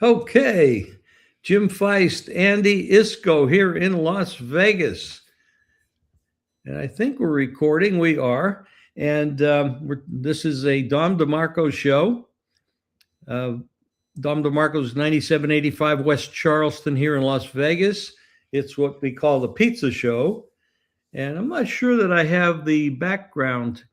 Okay, Jim Feist, Andy Iskoe here in Las Vegas. And I think we're recording. We are. And this is a Dom DeMarco show. Uh, Dom DeMarco's 9785 West Charleston here in Las Vegas. It's what we call the pizza show. And I'm not sure that I have the background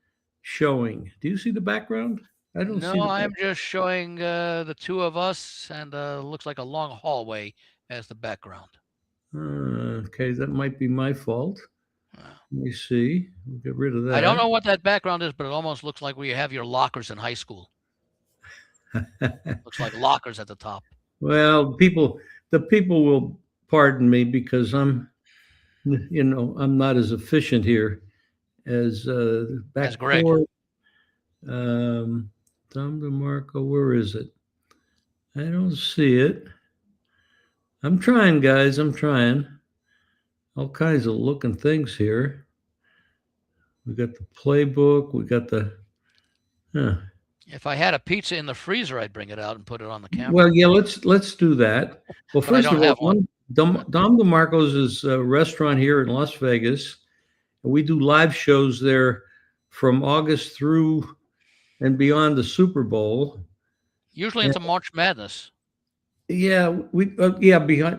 showing. Do you see the background? I don't see No, the I'm background. just showing the two of us and looks like a long hallway as the background. Okay, that might be my fault. Uh, Let me see. We'll get rid of I don't that. know what that background is, but it almost looks like where you have your lockers in high school. Looks like lockers at the top. Well, the people will pardon me because I'm not as efficient here as As back Greg. court. Um, Tom DeMarco, where is it? I don't see it. I'm trying, guys. I'm trying. All kinds of looking things here. We got the playbook. We got the. Huh. If I had a pizza in the freezer, I'd bring it out and put it on the camera. Well, yeah. Let's do that. Well, But I first don't of all, have one. Dom DeMarco's is a restaurant here in Las Vegas. We do live shows there from August through and beyond the Super Bowl. Usually And into March Madness. yeah, yeah,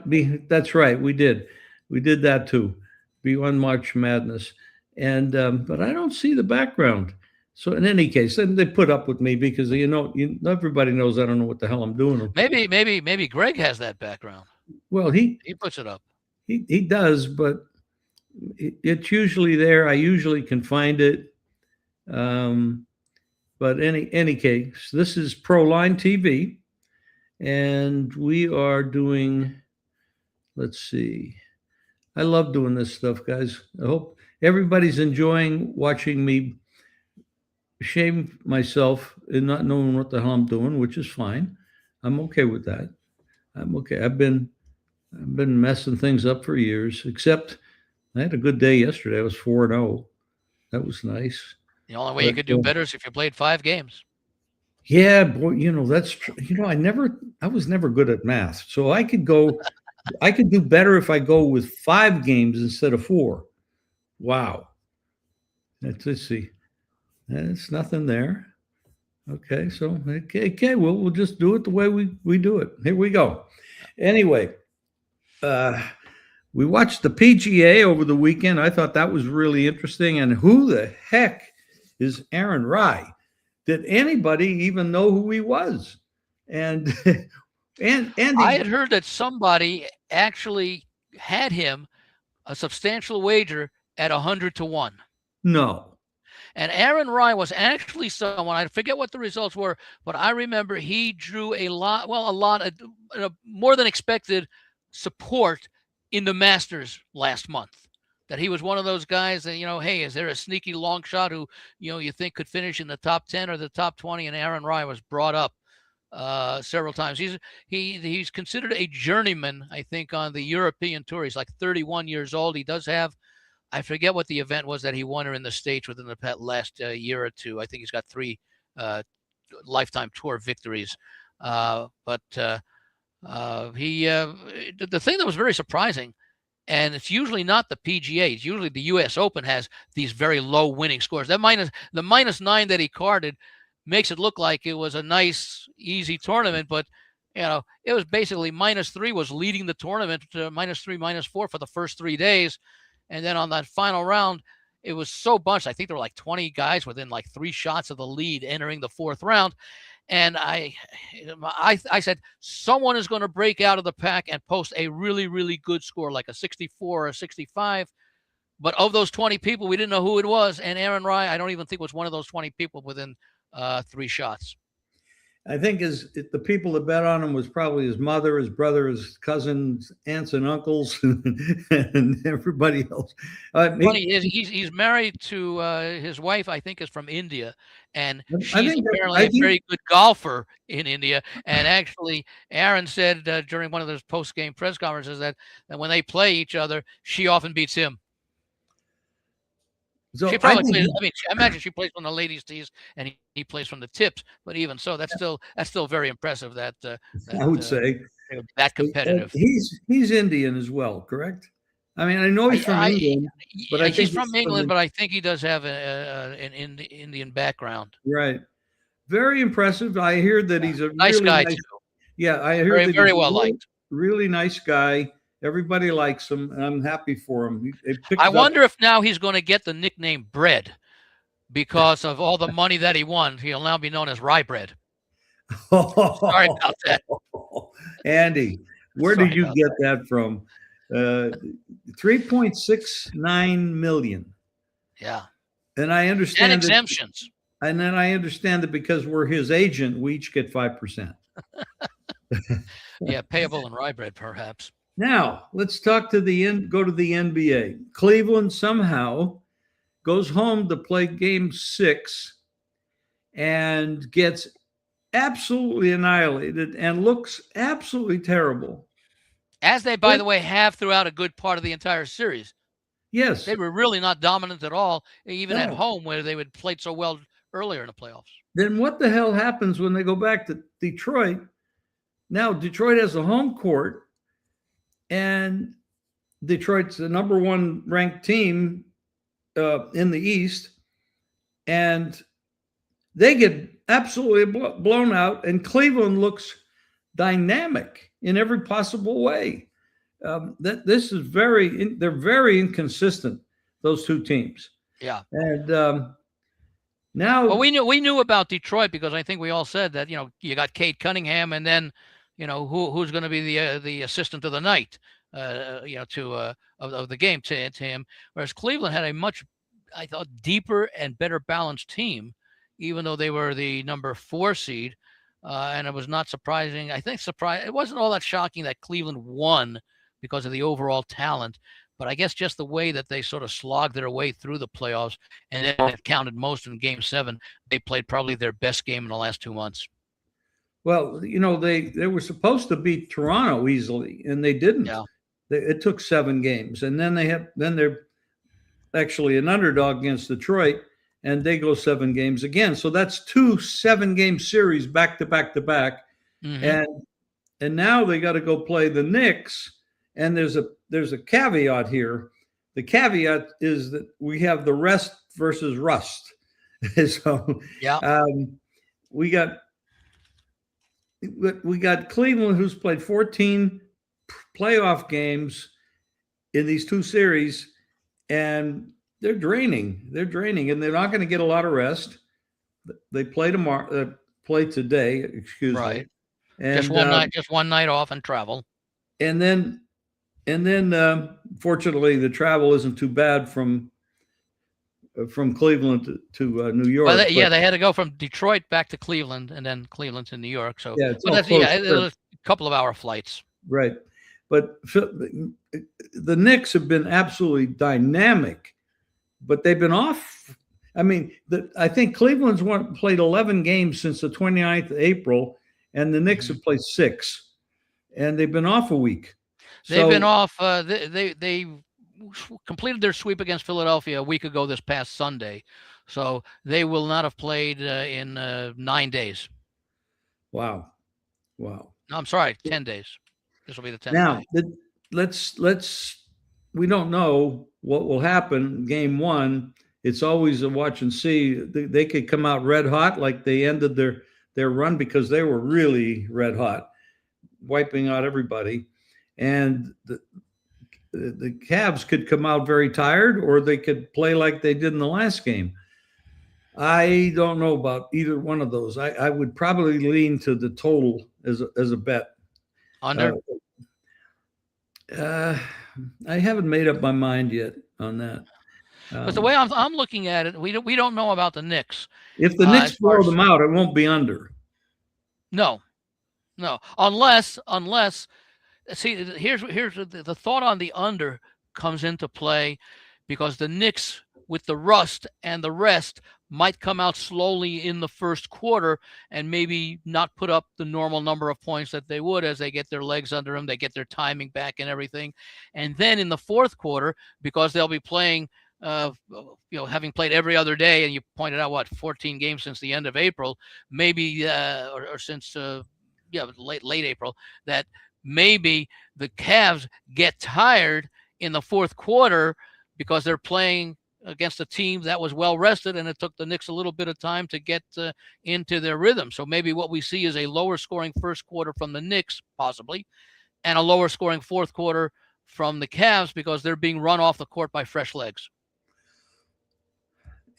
that's right. We did that too, beyond March Madness. And but I don't see the background. So in any case, then they put up with me because everybody knows I don't know what the hell I'm doing. Maybe Greg has that background. Well, he He puts it up. he does, but it's usually there. I usually can find it. Um, but any case, this is Proline TV, and we are doing. Let's see. I love doing this stuff, guys. I hope everybody's enjoying watching me shame myself in not knowing what the hell I'm doing, which is fine. I'm okay with that. I'm okay. I've been messing things up for years. Except I had a good day yesterday. I was 4-0. That was nice. The only way you But could do better is if you played 5 games. yeah, boy, that's true. I was never good at math, so I could do better if I go with 5 games instead of 4. Wow. Let's see. It's nothing there. Okay, so okay, we'll just do it the way we do it. Here we go. Anyway, uh, we watched the PGA over the weekend. I thought that was really interesting. And who the heck is Aaron Rai? Did anybody even know who he was? And and I Andy, had heard that somebody actually had him a substantial wager at 100-1. no, And Aaron Rai was actually someone, I forget what the results were, but I remember he drew a lot, more than expected support in the Masters last month. That he was one of those guys that, hey, is there a sneaky long shot who, you think could finish in the top 10 or the top 20? And Aaron Rai was brought up several times. He's considered a journeyman, I think, on the European tour. He's like 31 years old. He does have, I forget what the event was that he won her in the States within the last year or two. I think he's got 3 lifetime tour victories. But the thing that was very surprising, and it's usually not the PGA, it's usually the U.S. Open has these very low winning scores. The -9 that he carded makes it look like it was a nice, easy tournament, but it was basically -3 was leading the tournament to -3, -4 for the first 3 days. And then on that final round, it was so bunched. I think there were like 20 guys within like 3 shots of the lead entering the 4th round. And I said, someone is going to break out of the pack and post a really, really good score, like a 64 or a 65. But of those 20 people, we didn't know who it was. And Aaron Rai, I don't even think was one of those 20 people within 3 shots. I think the people that bet on him was probably his mother, his brother, his cousins, aunts and uncles, and everybody else. Funny is he's married to his wife. I think is from India, and I she's think apparently a very good golfer in India. And actually, Aaron said during one of those post-game press conferences that when they play each other, she often beats him. So She I probably think plays. I mean, I imagine she plays from the ladies' tees, and he plays from the tips. But even so, that's still very impressive that I would say they were that competitive. he's Indian as well, correct? I mean, I know he's from England, but I He's think from he's from England, but I think he does have an Indian background. right. Very impressive. I hear that Yeah. he's a Nice really guy nice. too. Yeah, I hear Very that very he's a well really, liked. really nice guy. Everybody likes him, and I'm happy for him. He I picked up. wonder if now he's going to get the nickname Bread because of all the money that he won. He'll now be known as Rye Bread. Sorry about that. Andy, where Sorry did you about get that. that from? 3.69 million. Yeah. And I And understand that, exemptions. and then I understand that because we're his agent, we each get 5%. Yeah, payable in rye bread, perhaps. Now, let's talk to go to the NBA. Cleveland somehow goes home to play game 6 and gets absolutely annihilated and looks absolutely terrible. As they, by the way, have throughout a good part of the entire series. Yes. They were really not dominant at all, even at No. home where they would played so well earlier in the playoffs. Then what the hell happens when they go back to Detroit? Now Detroit has a home court, and Detroit's the number 1 ranked team in the East, and they get absolutely blown out. And Cleveland looks dynamic in every possible way. This is they're very inconsistent, those two teams. Yeah. And now, well, we knew about Detroit because I think we all said that you got Kate Cunningham, and then who's going to be the assistant of the night, of the game to him. Whereas Cleveland had a much, I thought, deeper and better balanced team, even though they were the number 4 seed, and it was not surprising. I think it wasn't all that shocking that Cleveland won because of the overall talent. But I guess just the way that they sort of slogged their way through the playoffs, and then it counted most in Game 7, they played probably their best game in the last 2 months. well, they were supposed to beat Toronto easily, and they didn't. Yeah. It took 7 games, and then they're actually an underdog against Detroit, and they go 7 games again. So that's 2 7-game series back to back to back, Mm-hmm. and now they got to go play the Knicks. And there's a caveat here. The caveat is that we have the rest versus rust. So yeah, we got Cleveland, who's played 14 playoff games in these 2 series, and they're draining. They're draining, and they're not going to get a lot of rest. They play tomorrow. Play today. Excuse right. me. And Just one night off and travel. And then, fortunately, the travel isn't too bad from Cleveland to New York. Well, they had to go from Detroit back to Cleveland, and then Cleveland to New York. So, yeah, it's but all close. it was a couple of hour flights. Right, but the Knicks have been absolutely dynamic, but they've been off. I mean, I think Cleveland's played 11 games since the 29th of April, and the Knicks have played 6, and they've been off a week. They've been off. They completed their sweep against Philadelphia a week ago this past Sunday, so they will not have played in 9 days. Wow. No, I'm sorry, 10 days. This will be the 10th. Now, we don't know what will happen. Game 1, it's always a watch and see. They could come out red hot, like they ended their run, because they were really red hot, wiping out everybody. And the Cavs could come out very tired, or they could play like they did in the last game. I don't know about either one of those. I would probably lean to the total as a bet. Under? I haven't made up my mind yet on that. But the way I'm looking at it, we don't know about the Knicks. If the Knicks blow them out, it won't be under. No, unless see, here's the thought on the under comes into play, because the Knicks with the rust and the rest might come out slowly in the first quarter and maybe not put up the normal number of points that they would as they get their legs under them, they get their timing back and everything. And then in the fourth quarter, because they'll be playing having played every other day, and you pointed out 14 games since the end of April, maybe or since late April, that maybe the Cavs get tired in the fourth quarter because they're playing against a team that was well rested, and it took the Knicks a little bit of time to get into their rhythm. So maybe what we see is a lower scoring first quarter from the Knicks, possibly, and a lower scoring fourth quarter from the Cavs because they're being run off the court by fresh legs.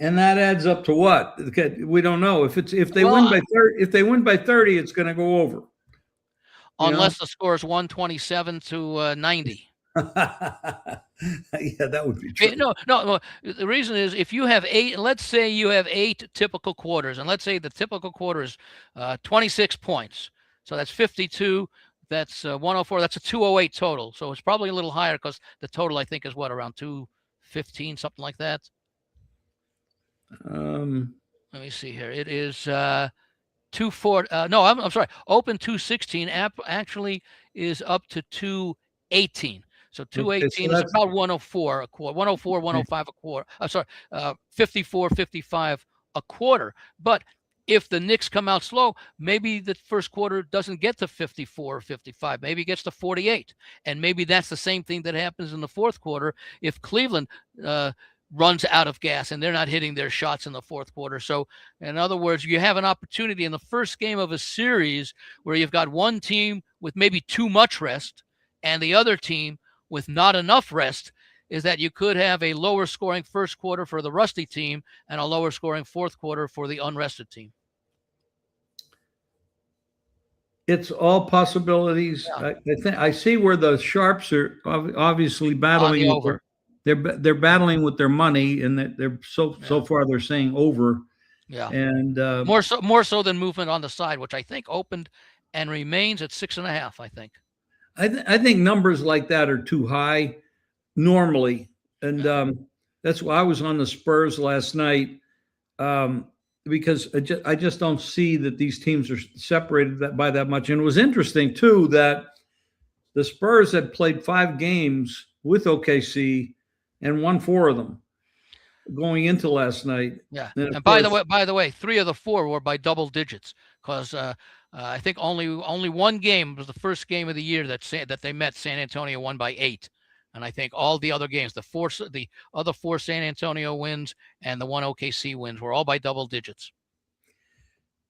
And that adds up to what? We don't know. If they win by 30, it's going to go over. Unless the score is 127 to 90. Yeah, that would be true. No. The reason is if you have let's say you have 8 typical quarters, and let's say the typical quarter is 26 points. So that's 52. That's 104. That's a 208 total. So it's probably a little higher because the total, I think, is around 215, something like that. Let me see here. It is 240. No, I'm sorry. Open 216 actually is up to 218. So 218 is about 104 a quarter, 104, 105 a quarter. I'm sorry, 54, 55 a quarter. But if the Knicks come out slow, maybe the first quarter doesn't get to 54 or 55. Maybe it gets to 48. And maybe that's the same thing that happens in the fourth quarter if Cleveland runs out of gas and they're not hitting their shots in the fourth quarter. So in other words, you have an opportunity in the first game of a series where you've got one team with maybe too much rest and the other team with not enough rest, is that you could have a lower scoring first quarter for the rusty team and a lower scoring fourth quarter for the unrested team. It's all possibilities. Yeah. I see where the Sharps are obviously battling over. They're battling with their money, and they're so far they're saying over. Yeah, and more so than movement on the side, which I think opened and remains at 6.5. I think. I think numbers like that are too high normally, and that's why I was on the Spurs last night because I just don't see that these teams are separated by that much. And it was interesting too that the Spurs had played 5 games with OKC and won 4 of them going into last night. Yeah, and by the way, 3 of the 4 were by double digits because I think only one game was the first game of the year that they met. San Antonio won by 8, and I think all the other games, the other 4 San Antonio wins and the 1 OKC wins, were all by double digits.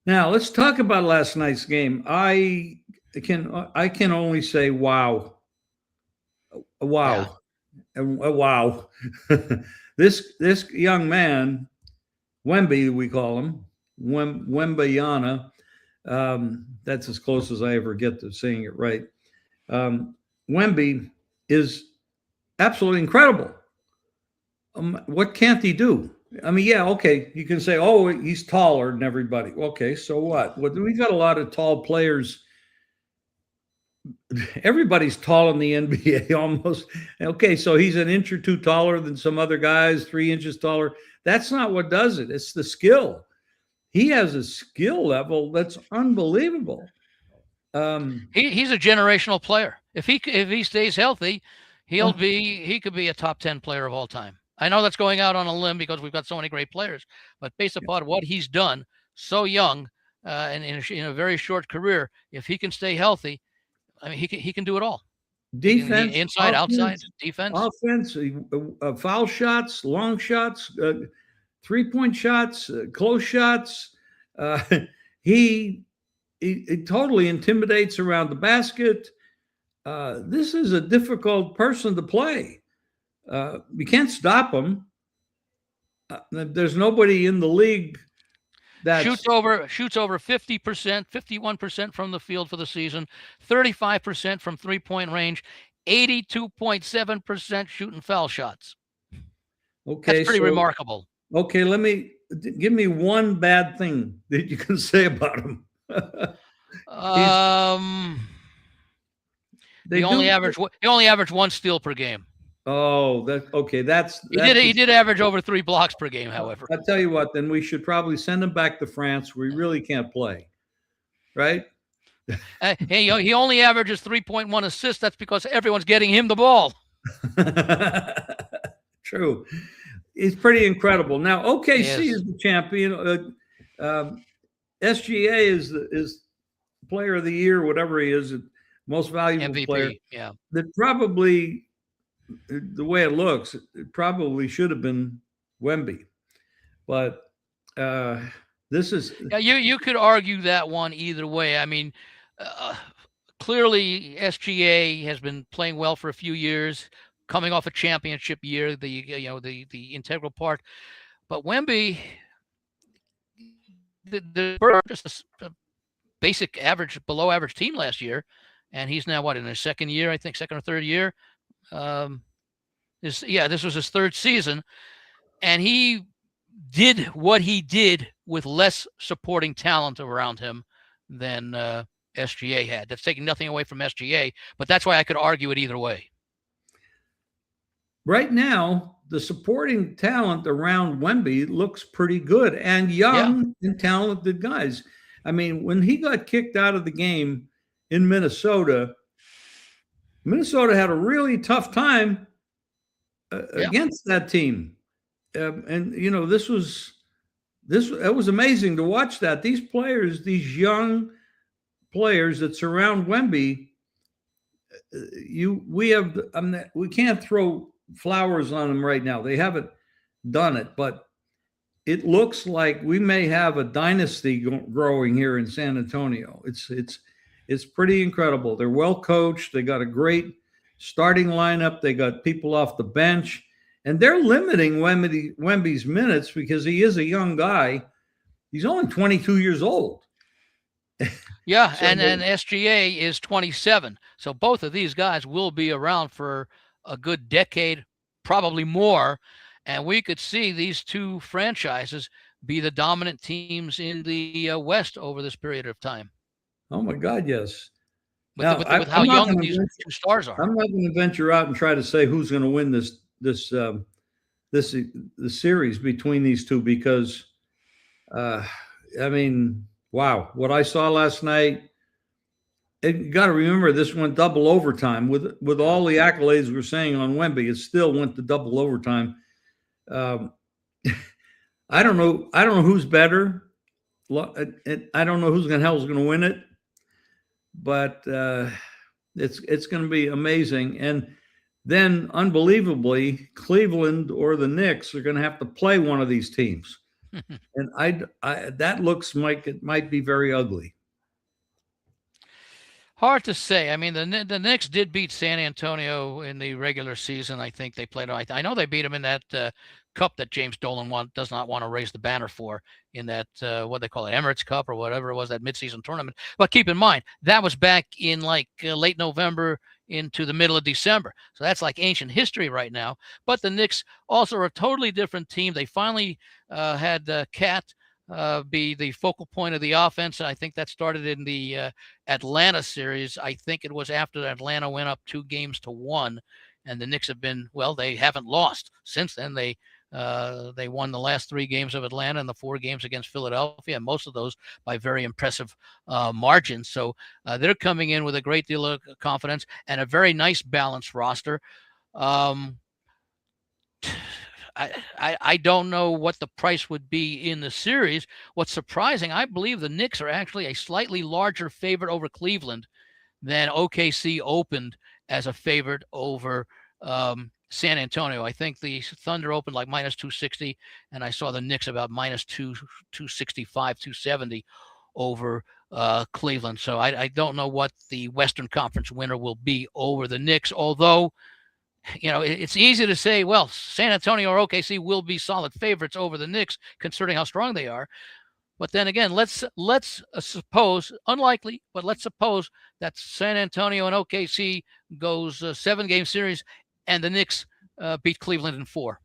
Now let's talk about last night's game. I can only say wow. Yeah. Wow. This young man, Wemby, we call him, Wembayana. That's as close as I ever get to saying it right. Wemby is absolutely incredible. What can't he do? I mean, yeah, okay. You can say, oh, he's taller than everybody. Okay, so what? We've got a lot of tall players. Everybody's tall in the NBA almost. Okay, so he's an inch or 2 taller than some other guys, 3 inches taller. That's not what does it. It's the skill. He has a skill level that's unbelievable. He's a generational player. If he stays healthy, he could be a top 10 player of all time. I know that's going out on a limb because we've got so many great players, but based upon what he's done so young and in a very short career, if he can stay healthy, I mean, he can do it all. Defense, inside, outside, defense, offense, foul shots, long shots, 3-point shots, close shots. He totally intimidates around the basket. This is a difficult person to play. You can't stop him. There's nobody in the league that shoots over 50%, 51% from the field for the season, 35% from 3-point range, 82.7% shooting foul shots. Okay, that's pretty remarkable. Okay, give me one bad thing that you can say about him. He only averaged 1 steal per game. Oh, okay. He did average over 3 blocks per game. However, I'll tell you what. Then we should probably send him back to France. We really can't play, right? Hey, he only averages 3.1 assists. That's because everyone's getting him the ball. True. It's pretty incredible. Now, OKC Yes, is the champion. SGA is player of the year, whatever he is, most valuable player. MVP. Yeah. That probably, the way it looks, it probably should have been Wemby, but uh, this is Yeah, you could argue that one either way. I mean, uh, clearly SGA has been playing well for a few years, coming off a championship year, the integral part. But Wemby, the Spurs were just a basic average, below average team last year, and he's now what in his second year, I think, second or third year. Um, this was his third season, and he did what he did with less supporting talent around him than SGA had. That's taking nothing away from SGA, but that's why I could argue it either way. right now. The supporting talent around Wemby looks pretty good, and young and talented guys. I mean, when he got kicked out of the game in Minnesota, Minnesota had a really tough time against that team. And this was it was amazing to watch that. These players, these young players that surround Wemby, we can't throw flowers on them right now. They haven't done it, but it looks like we may have a dynasty growing here in San Antonio. It's pretty incredible. They're well coached. They got a great starting lineup. They got people off the bench, and they're limiting Wemby's minutes because he is a young guy. He's only 22 years old. Yeah, so and SGA is 27. So both of these guys will be around for a good decade, probably more. And we could see these two franchises be the dominant teams in the West over this period of time. Oh, my God, yes. With how young these two stars are. I'm not going to venture out and try to say who's going to win the series between these two because, I mean, wow, what I saw last night. You got to remember this went double overtime with all the accolades we're saying on Wemby. It still went to double overtime. I don't know who's better. I don't know who's going to win it, but it's going to be amazing. And then, unbelievably, Cleveland or the Knicks are going to have to play one of these teams, and that looks like it might be very ugly. Hard to say. I mean, the Knicks did beat San Antonio in the regular season. I think they played. I know they beat them in that cup that James Dolan does not want to raise the banner for, in that what they call it, Emirates Cup or whatever it was, that midseason tournament. But keep in mind that was back in like late November into the middle of December. So that's like ancient history right now. But the Knicks also are a totally different team. They finally had Cat be the focal point of the offense. I think that started in the Atlanta series. I think it was after Atlanta went up 2-1, and the Knicks have been, well, they haven't lost since then. They won the last 3 games of Atlanta and the 4 games against Philadelphia, and most of those by very impressive margins. So they're coming in with a great deal of confidence and a very nice balanced roster. I don't know what the price would be in the series. What's surprising, I believe the Knicks are actually a slightly larger favorite over Cleveland than OKC opened as a favorite over San Antonio. I think the Thunder opened like minus 260, and I saw the Knicks about minus 265, 270 over Cleveland. So I don't know what the Western Conference winner will be over the Knicks, although it's easy to say, well, San Antonio or OKC will be solid favorites over the Knicks, considering how strong they are. But then again, let's suppose, unlikely, but let's suppose that San Antonio and OKC goes 7-game series, and the Knicks beat Cleveland in 4.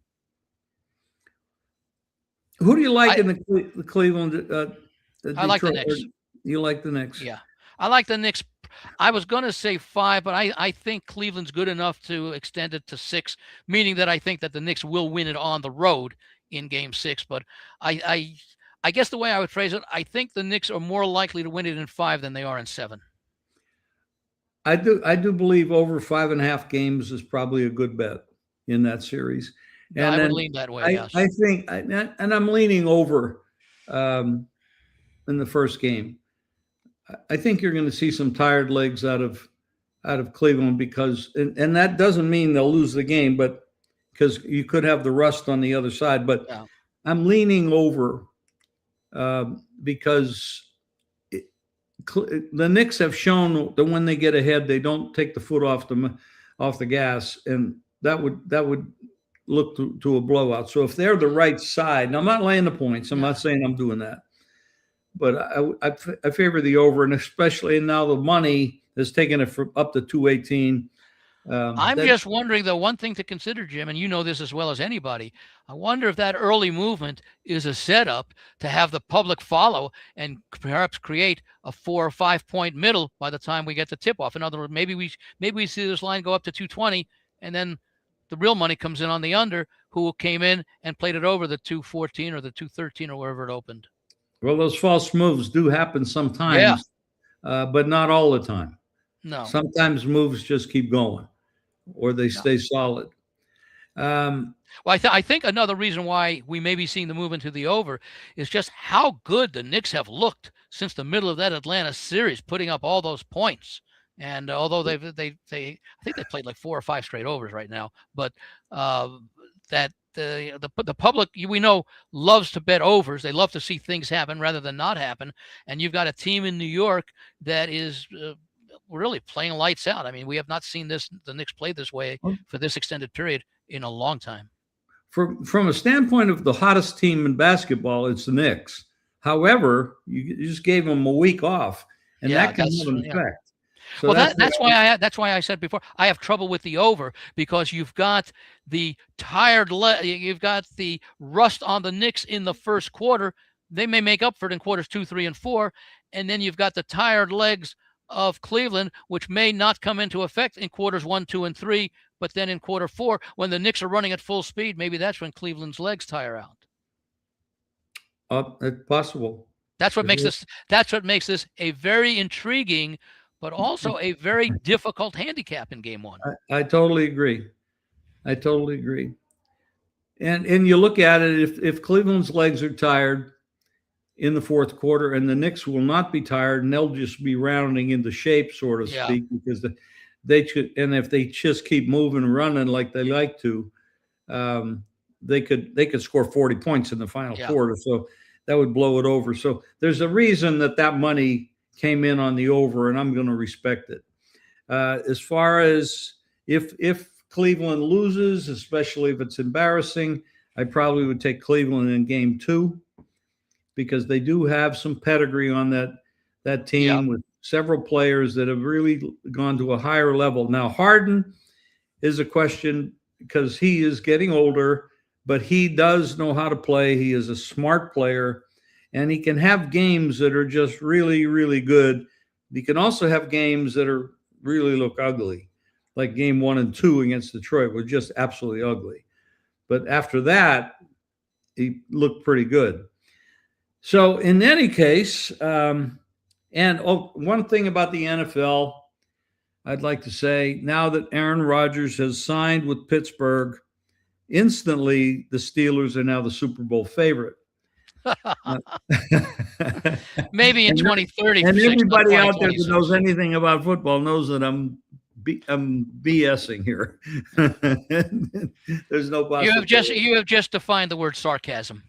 Who do you like in the Cleveland? I like the Knicks. You like the Knicks? Yeah, I like the Knicks. I was going to say 5, but I think Cleveland's good enough to extend it to 6, meaning that I think that the Knicks will win it on the road in Game 6. But I guess the way I would phrase it, I think the Knicks are more likely to win it in 5 than they are in 7. I do believe over 5.5 games is probably a good bet in that series. And I would then lean that way. I, Yes. I think, and I'm leaning over um, in the first game. I think you're going to see some tired legs out of Cleveland because, and that doesn't mean they'll lose the game, but because you could have the rust on the other side. But Yeah. I'm leaning over because the Knicks have shown that when they get ahead, they don't take the foot off the gas, and that would look to a blowout. So if they're the right side, now I'm not laying the points. I'm Yeah. not saying I'm doing that, but I favor the over, and especially now the money is taking it from up to 218. I'm just wondering, though, one thing to consider, Jim, and you know this as well as anybody. I wonder if that early movement is a setup to have the public follow and perhaps create a 4 or 5 point middle by the time we get the tip off. In other words, maybe we see this line go up to 220, and then the real money comes in on the under, who came in and played it over the 214 or the 213 or wherever it opened. Well, those false moves do happen Yeah. sometimes, but not all the time. No. Sometimes moves just keep going, or they No. stay solid. Well, I think another reason why we may be seeing the movement to the over is just how good the Knicks have looked since the middle of that Atlanta series, putting up all those points. And although I think they played like 4 or 5 straight overs right now, but that the public, we know, loves to bet overs. They love to see things happen rather than not happen. And you've got a team in New York that is really playing lights out. I mean, we have not seen the Knicks play this way for this extended period in a long time. From a standpoint of the hottest team in basketball, it's the Knicks. However, you just gave them a week off, and that can have an effect. So well, that's why I said before I have trouble with the over, because you've got the you've got the rust on the Knicks in the first quarter. They may make up for it in quarters 2, 3, and 4, and then you've got the tired legs of Cleveland, which may not come into effect in quarters 1, 2, and 3, but then in quarter 4, when the Knicks are running at full speed, maybe that's when Cleveland's legs tire out. It's possible. That's what makes this. That's what makes this a very intriguing, but also a very difficult handicap in game one. I totally agree. And you look at it, if Cleveland's legs are tired in the fourth quarter, and the Knicks will not be tired, and they'll just be rounding into shape, so to speak, because and if they just keep moving and running like they like to, they could score 40 points in the final quarter. So that would blow it over. So there's a reason that money came in on the over, and I'm going to respect it. As far as if Cleveland loses, especially if it's embarrassing, I probably would take Cleveland in game 2, because they do have some pedigree on that team with several players that have really gone to a higher level. Now, Harden is a question because he is getting older, but he does know how to play. He is a smart player, and he can have games that are just really, really good. He can also have games that are really look ugly, like game 1 and 2 against Detroit were just absolutely ugly. But after that, he looked pretty good. So in any case, one thing about the NFL, I'd like to say, now that Aaron Rodgers has signed with Pittsburgh, instantly the Steelers are now the Super Bowl favorite. Maybe in 2030. And everybody out there that knows anything about football knows that I'm BSing here. There's no possibility. You have just defined the word sarcasm.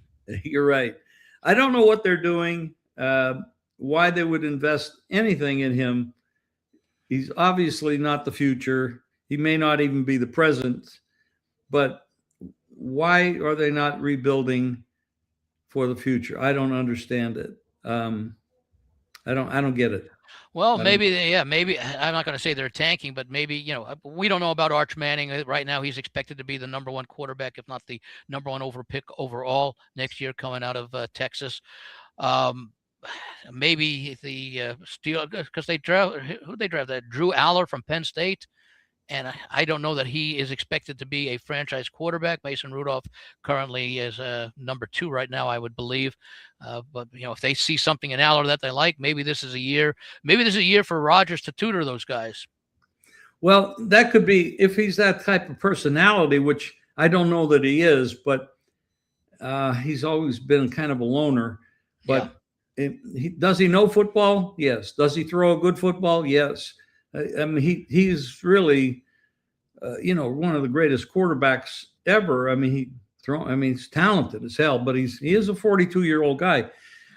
You're right. I don't know what they're doing, why they would invest anything in him. He's obviously not the future. He may not even be the present. But why are they not rebuilding for the future? I don't understand it. I don't get it. Well, maybe I'm not going to say they're tanking, but maybe, we don't know about Arch Manning right now. He's expected to be the number 1 quarterback, if not the number 1 pick overall next year, coming out of Texas. Maybe the Steelers, because they drafted Drew Aller from Penn State. And I don't know that he is expected to be a franchise quarterback. Mason Rudolph currently is number 2 right now, I would believe. But if they see something in Aller that they like, maybe this is a year. Maybe this is a year for Rodgers to tutor those guys. Well, that could be if he's that type of personality, which I don't know that he is, but he's always been kind of a loner. But does he know football? Yes. Does he throw a good football? Yes. I mean, he's really, one of the greatest quarterbacks ever. I mean, he's talented as hell, but he is a 42-year-old guy.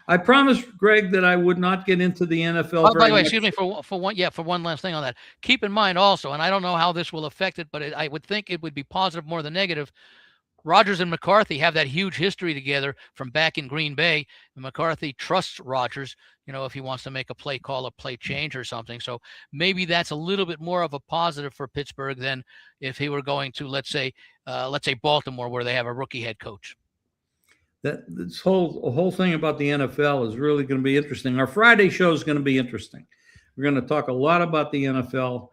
I promised Greg that I would not get into the NFL. Oh, by the way, excuse me for one last thing on that. Keep in mind also, and I don't know how this will affect it, but I would think it would be positive more than negative. Rodgers and McCarthy have that huge history together from back in Green Bay. And McCarthy trusts Rodgers, if he wants to make a play call, a play change or something. So maybe that's a little bit more of a positive for Pittsburgh than if he were going to, let's say Baltimore, where they have a rookie head coach. This whole thing about the NFL is really going to be interesting. Our Friday show is going to be interesting. We're going to talk a lot about the NFL,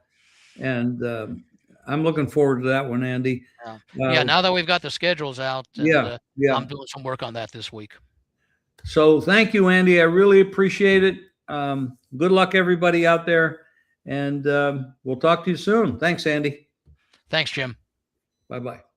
and I'm looking forward to that one, Andy. Now that we've got the schedules out, I'm doing some work on that this week. So thank you, Andy. I really appreciate it. Good luck, everybody out there, and we'll talk to you soon. Thanks, Andy. Thanks, Jim. Bye-bye.